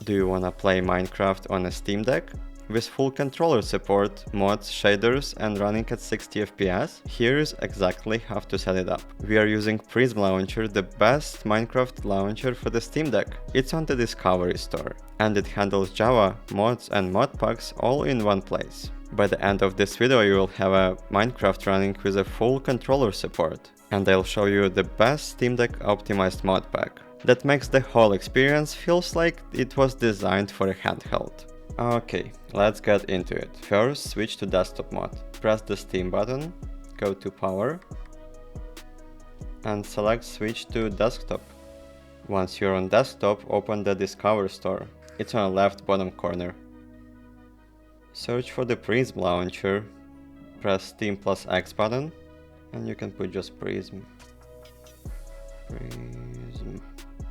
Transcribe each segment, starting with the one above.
Do you wanna play Minecraft on a Steam Deck? With full controller support, mods, shaders and running at 60 FPS, here's exactly how to set it up. We are using PrismLauncher, the best Minecraft launcher for the Steam Deck. It's on the Discovery store, and it handles Java, mods and modpacks all in one place. By the end of this video you will have a Minecraft running with a full controller support, and I'll show you the best Steam Deck optimized modpack that makes the whole experience feels like it was designed for a handheld. Okay, let's get into it. First, switch to desktop mode. Press the Steam button, go to Power, and select Switch to desktop. Once you're on desktop, open the Discover store. It's on the left bottom corner. Search for the PrismLauncher, press Steam plus X button, and you can put just Prism.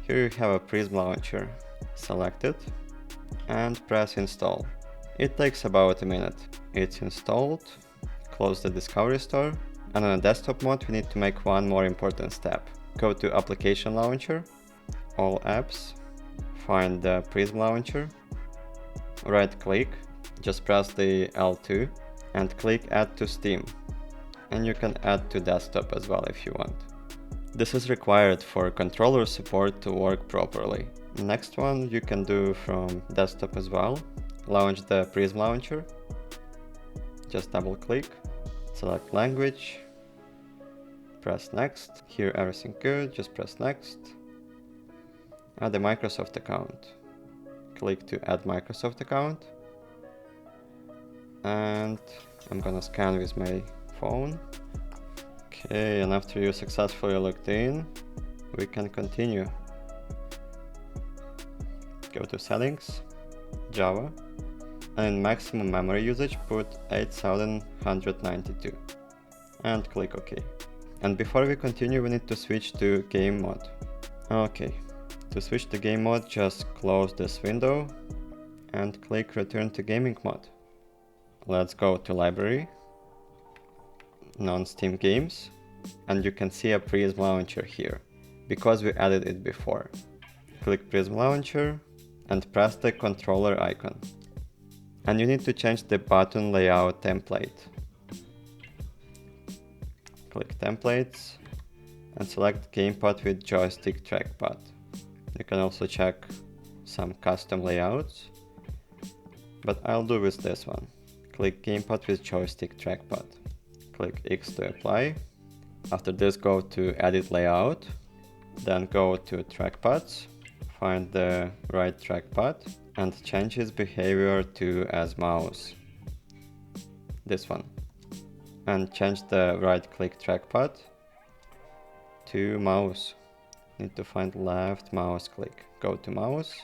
Here you have a PrismLauncher. Select it and press install. It takes about a minute. It's installed. Close the Discovery store, and on a desktop mode we need to make one more important step. Go to Application Launcher, All Apps, find the PrismLauncher, right click, just press the L2 and click Add to Steam, and you can add to desktop as well if you want. This is required for controller support to work properly. Next one you can do from desktop as well. Launch the PrismLauncher, just double click, select language, press next. Here everything good, just press next. Add a Microsoft account. Click to add Microsoft account, and I'm gonna scan with my phone. Okay, and after you successfully logged in, we can continue. Go to Settings, Java, and in maximum memory usage put 8192 and click OK. And before we continue we need to switch to game mode. Okay, to switch to game mode just close this window and click Return to Gaming Mode. Let's go to Library, Non-Steam Games, and you can see a PrismLauncher here, because we added it before. Click PrismLauncher and press the controller icon. And you need to change the button layout template. Click Templates and select Gamepad with Joystick Trackpad. You can also check some custom layouts, but I'll do with this one. Click Gamepad with Joystick Trackpad. Click X to apply. After this, go to Edit Layout, then go to Trackpads, find the right trackpad and change its behavior to as mouse. This one. And change the right click trackpad to mouse. Need to find left mouse click. Go to mouse,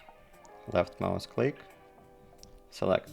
left mouse click, select.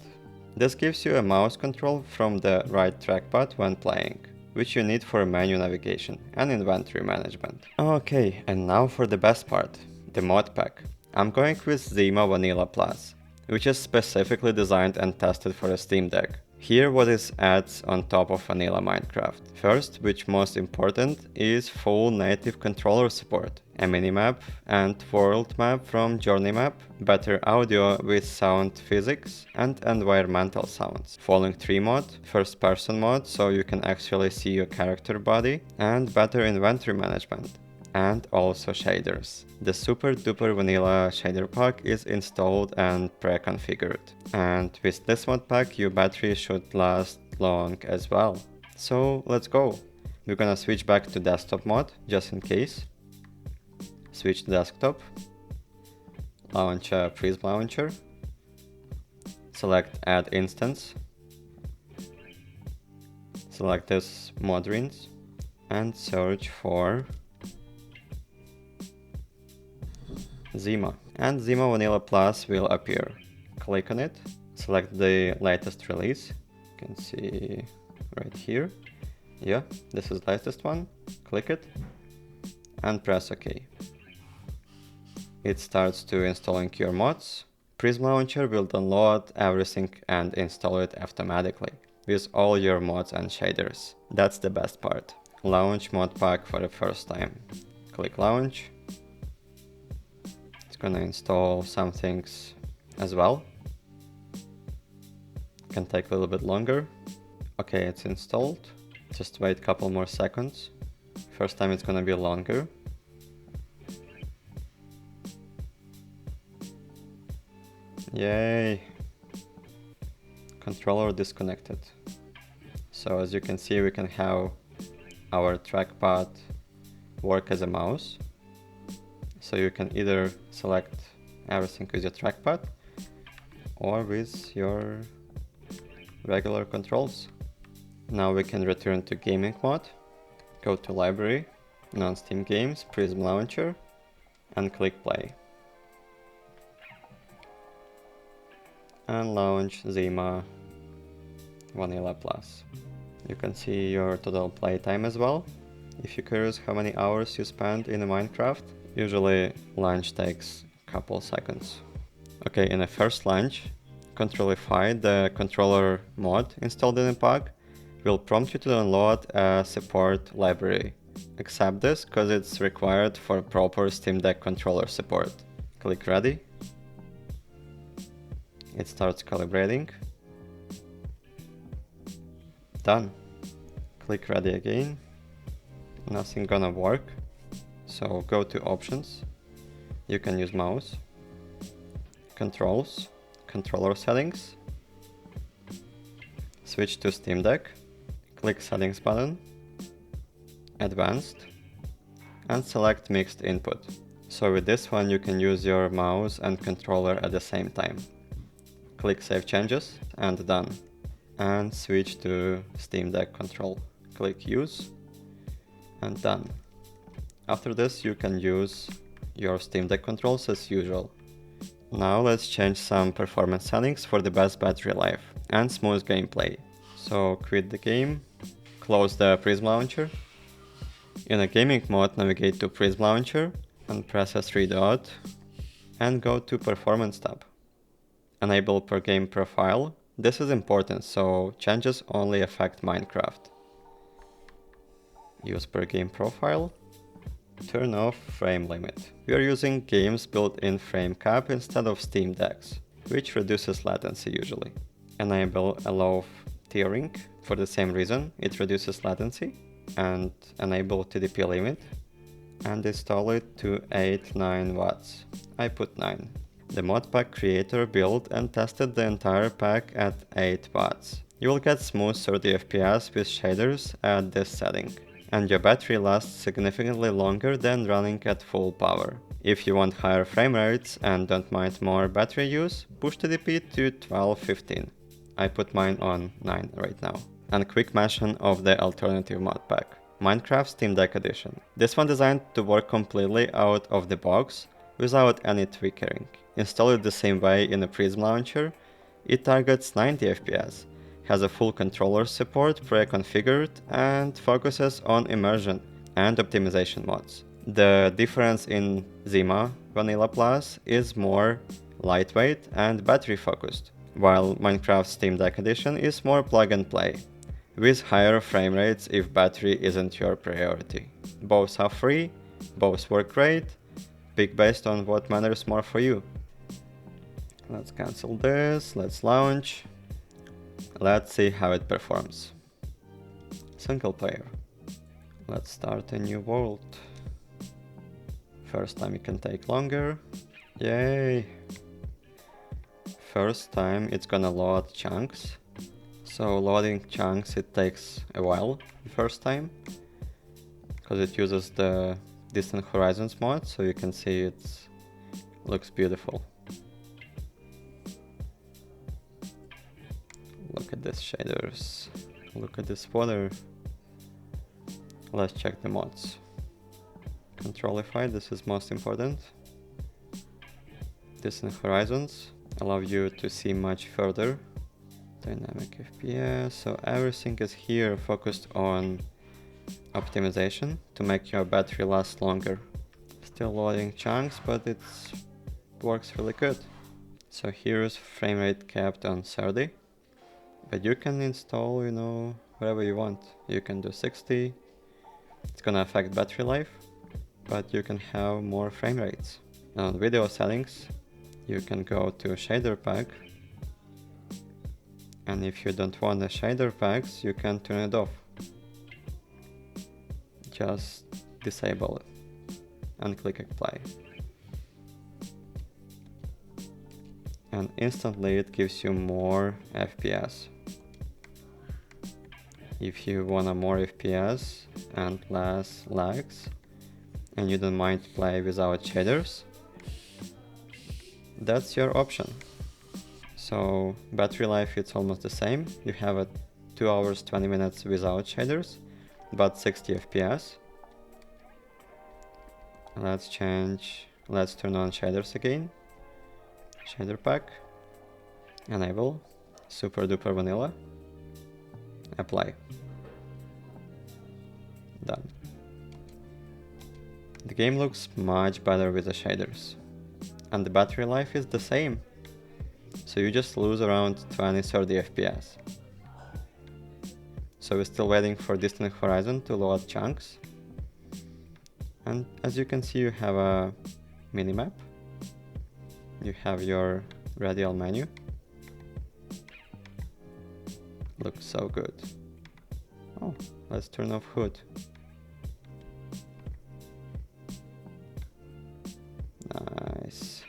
This gives you a mouse control from the right trackpad when playing, which you need for menu navigation and inventory management. Okay, and now for the best part, the Modpack. I'm going with Zima Vanilla Plus, which is specifically designed and tested for a Steam Deck. Here what is adds on top of vanilla Minecraft. First, which most important, is full native controller support, a minimap and world map from Journey Map, better audio with sound physics and environmental sounds, falling tree mode, first person mode so you can actually see your character body, and better inventory management. And also shaders. The super duper vanilla shader pack is installed and pre-configured. And with this mod pack your battery should last long as well. So let's go. We're gonna switch back to desktop mode just in case. Switch to desktop. Launch a PrismLauncher. Select Add Instance. Select this Modrins and search for Zima, and Zima Vanilla Plus will appear. Click on it, select the latest release, you can see right here. Yeah, this is the latest one. Click it and press OK. It starts to installing your mods. PrismLauncher will download everything and install it automatically with all your mods and shaders. That's the best part. Launch Modpack for the first time. Click Launch. It's gonna install some things as well. Can take a little bit longer. Okay, it's installed. Just wait a couple more seconds. First time it's gonna be longer. Yay! Controller disconnected. So as you can see, we can have our trackpad work as a mouse. So you can either select everything with your trackpad or with your regular controls. Now we can return to gaming mode, go to library, non-Steam games, PrismLauncher, and click play. And launch Zima Vanilla Plus. You can see your total playtime as well. If you're curious how many hours you spend in Minecraft, usually launch takes a couple seconds. Okay, in the first launch, Controlify, the controller mod installed in the pack, will prompt you to download a support library. Accept this because it's required for proper Steam Deck controller support. Click ready. It starts calibrating. Done. Click ready again. Nothing gonna work. So go to options. You can use mouse. Controls. Controller settings. Switch to Steam Deck. Click settings button. Advanced. And select mixed input. So with this one you can use your mouse and controller at the same time. Click Save Changes and done. And switch to Steam Deck control. Click Use and done. After this you can use your Steam Deck controls as usual. Now let's change some performance settings for the best battery life and smooth gameplay. So quit the game, close the PrismLauncher. In a gaming mode, navigate to PrismLauncher and press S3 dot and go to Performance tab. Enable per game profile. This is important, so changes only affect Minecraft. Use per game profile. Turn off frame limit. We are using games built in frame cap instead of Steam Decks, which reduces latency usually. Enable allow tiering. For the same reason, it reduces latency. And enable TDP limit. And install it to 8-9 watts. I put 9. The Modpack creator built and tested the entire pack at 8 watts. You will get smooth 30 FPS with shaders at this setting. And your battery lasts significantly longer than running at full power. If you want higher frame rates and don't mind more battery use, push TDP to 12-15. I put mine on 9 right now. And quick mention of the alternative Modpack, Minecraft Steam Deck Edition. This one designed to work completely out of the box without any tweaking. Install it the same way in a PrismLauncher. It targets 90 FPS, has a full controller support pre-configured and focuses on immersion and optimization modes. The difference in Zima Vanilla Plus is more lightweight and battery focused, while Minecraft Steam Deck Edition is more plug and play, with higher frame rates if battery isn't your priority. Both are free, both work great, pick based on what matters more for you. Let's cancel this, let's launch. Let's see how it performs. Single player. Let's start a new world. First time it can take longer. Yay! First time it's gonna load chunks. So loading chunks, it takes a while the first time, because it uses the Distant Horizons mod, so you can see it looks beautiful. Look at these shaders, look at this water. Let's check the mods. Controlify, this is most important. Distant Horizons allow you to see much further. Dynamic FPS, so everything is here focused on optimization to make your battery last longer. Still loading chunks, but it works really good. So here's frame rate capped on 30, but you can install, whatever you want. You can do 60, it's gonna affect battery life, but you can have more frame rates. And on video settings, you can go to shader pack, and if you don't want the shader packs, you can turn it off. Just disable it and click apply. And instantly it gives you more FPS. If you want a more FPS and less lags, and you don't mind to play without shaders, that's your option. So battery life, it's almost the same. You have a 2 hours 20 minutes without shaders, but 60 FPS. Let's turn on shaders again. Shader pack, enable, super duper vanilla, apply. Done. The game looks much better with the shaders, and the battery life is the same, so you just lose around 20-30 FPS. So we're still waiting for Distant Horizon to load chunks, and as you can see, you have a minimap, you have your radial menu. Looks so good. Oh, let's turn off HUD. Nice.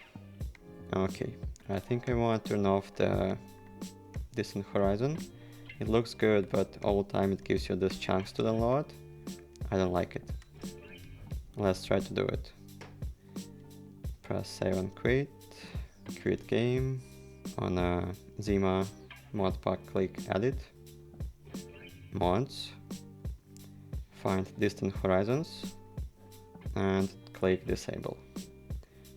Okay, I think I want to turn off the Distant Horizon. It looks good, but all the time it gives you these chunks to download. I don't like it. Let's try to do it. Press save and quit. Quit game. On a Zima Modpack, click edit. Mods. Find Distant Horizons and click disable.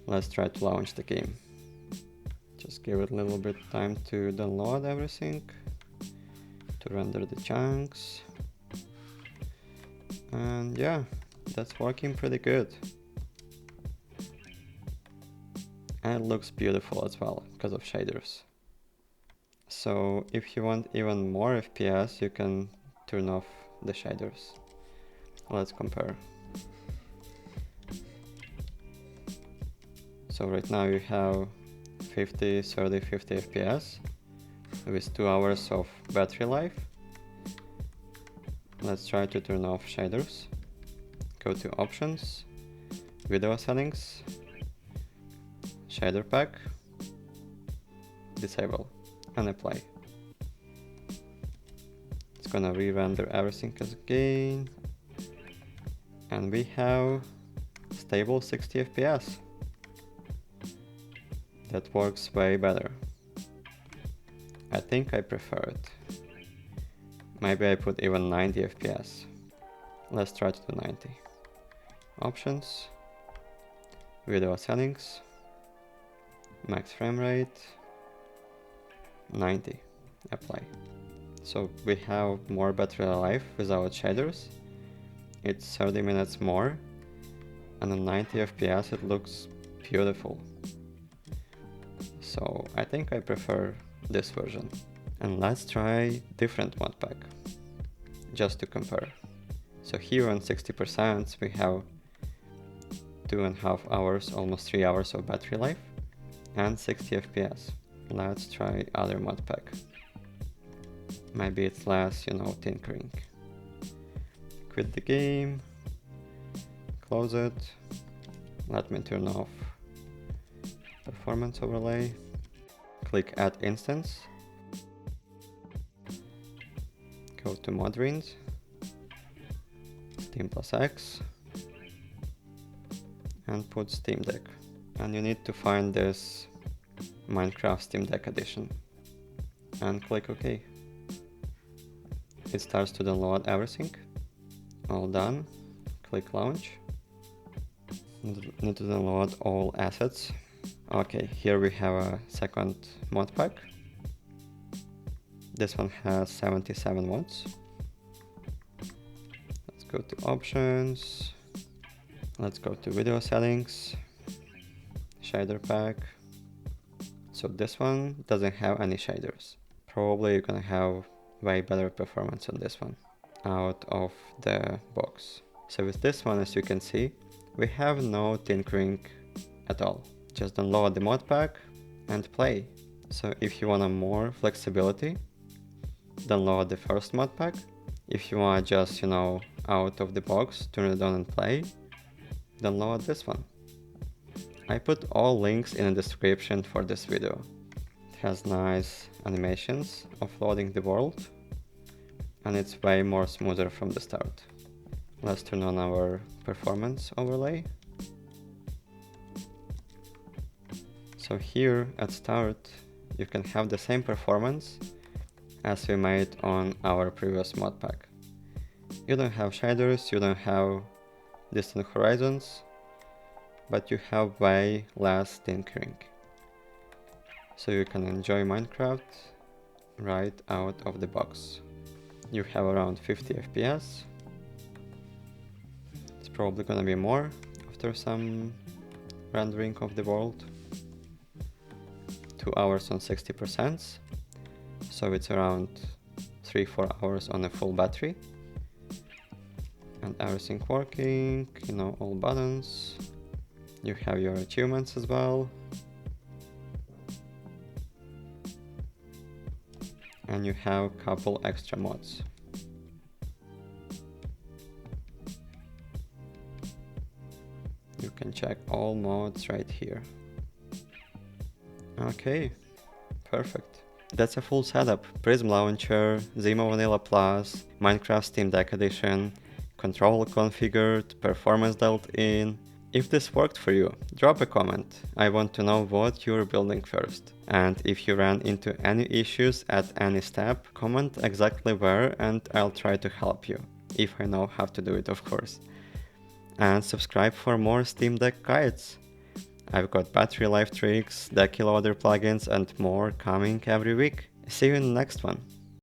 Let's try to launch the game. Just give it a little bit time to download everything, to render the chunks. And yeah, that's working pretty good. And it looks beautiful as well because of shaders. So if you want even more FPS, you can turn off the shaders. Let's compare. So right now you have 50, 30, 50 FPS with 2 hours of battery life. Let's try to turn off shaders. Go to options, video settings, shader pack, disable, and apply. It's gonna re-render everything again, and we have stable 60 FPS. That works way better. I think I prefer it. Maybe I put even 90 FPS. Let's try to do 90. Options, video settings, max frame rate, 90, apply. So we have more battery life without shaders. It's 30 minutes more, and on 90 FPS it looks beautiful. So I think I prefer this version. And let's try different Modpack, just to compare. So here on 60% we have 2.5 hours, almost 3 hours of battery life and 60 FPS. Let's try other Modpack. Maybe it's less, tinkering. Quit the game, close it, let me turn off performance overlay, click add instance, go to Modrins, Steam plus X, and put Steam Deck. And you need to find this Minecraft Steam Deck edition and click OK. It starts to download everything. All done. Click launch. Need to download all assets. Okay, here we have a second Modpack. This one has 77 mods. Let's go to options. Let's go to video settings, shader pack. So this one doesn't have any shaders. Probably you're gonna have way better performance on this one out of the box. So with this one, as you can see, we have no tinkering at all. Just download the Modpack, and play. So if you want more flexibility, download the first Modpack. If you want just, out of the box, turn it on and play, download this one. I put all links in the description for this video. It has nice animations of loading the world, and it's way more smoother from the start. Let's turn on our performance overlay. So here at start, you can have the same performance as we made on our previous Modpack. You don't have shaders, you don't have distant horizons, but you have way less tinkering. So you can enjoy Minecraft right out of the box. You have around 50 FPS. It's probably gonna be more after some rendering of the world. 2 hours on 60%, so it's around 3-4 hours on a full battery. And everything working, all buttons. You have your achievements as well. And you have a couple extra mods. You can check all mods right here. Okay, perfect. That's a full setup. PrismLauncher, Zima Vanilla Plus, Minecraft Steam Deck Edition, control configured, performance dialed in. If this worked for you, drop a comment. I want to know what you're building first. And if you ran into any issues at any step, comment exactly where and I'll try to help you. If I know how to do it, of course. And subscribe for more Steam Deck guides. I've got battery life tricks, decky loader plugins and more coming every week. See you in the next one.